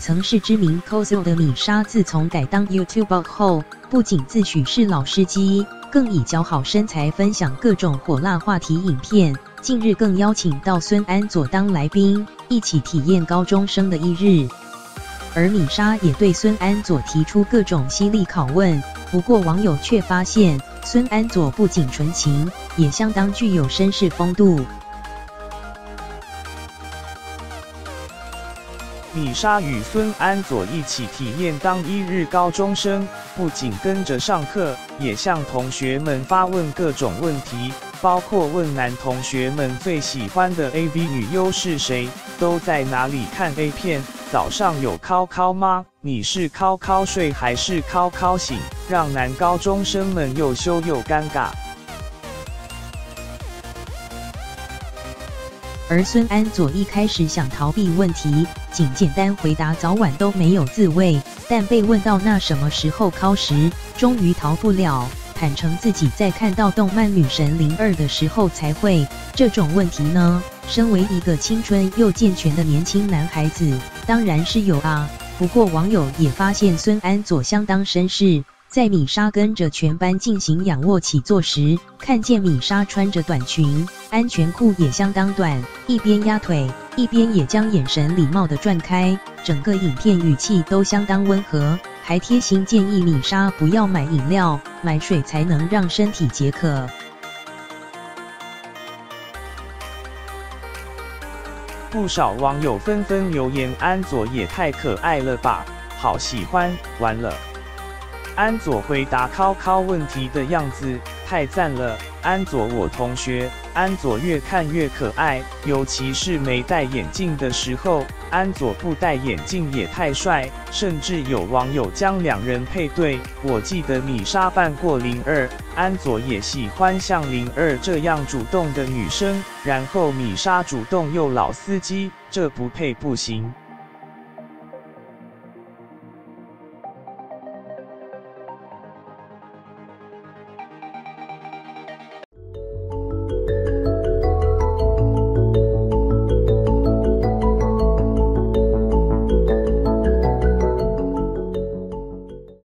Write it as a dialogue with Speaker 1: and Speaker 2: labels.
Speaker 1: 曾是知名 coser 的米莎，自从改当 YouTuber 后，不仅自诩是老司机，更以姣好身材分享各种火辣话题影片。近日更邀请到孙安佐当来宾，一起体验高中生的一日。而米莎也对孙安佐提出各种犀利拷问，不过网友却发现，孙安佐不仅纯情，也相当具有绅士风度。
Speaker 2: 米莎与孙安佐一起体验当一日高中生，不仅跟着上课，也向同学们发问各种问题，包括问男同学们最喜欢的 AV 女优是谁，都在哪里看 A 片，早上有考考吗？你是考考睡还是考考醒？让男高中生们又羞又尴尬。
Speaker 1: 而孙安佐一开始想逃避问题，仅简单回答早晚都没有自慰，但被问到那什么时候考时，终于逃不了，坦诚自己在看到动漫女神02的时候才会。这种问题呢，身为一个青春又健全的年轻男孩子，当然是有啊。不过网友也发现孙安佐相当绅士，在米莎跟着全班进行仰卧起坐时，看见米莎穿着短裙，安全裤也相当短，一边压腿，一边也将眼神礼貌地转开，整个影片语气都相当温和，还贴心建议米莎不要买饮料，买水才能让身体解渴。
Speaker 2: 不少网友纷纷留言：安佐也太可爱了吧，好喜欢！完了。安佐回答考考问题的样子太赞了，安佐我同学，安佐越看越可爱，尤其是没戴眼镜的时候，安佐不戴眼镜也太帅，甚至有网友将两人配对。我记得米莎扮过02，安佐也喜欢像02这样主动的女生，然后米莎主动又老司机，这不配不行。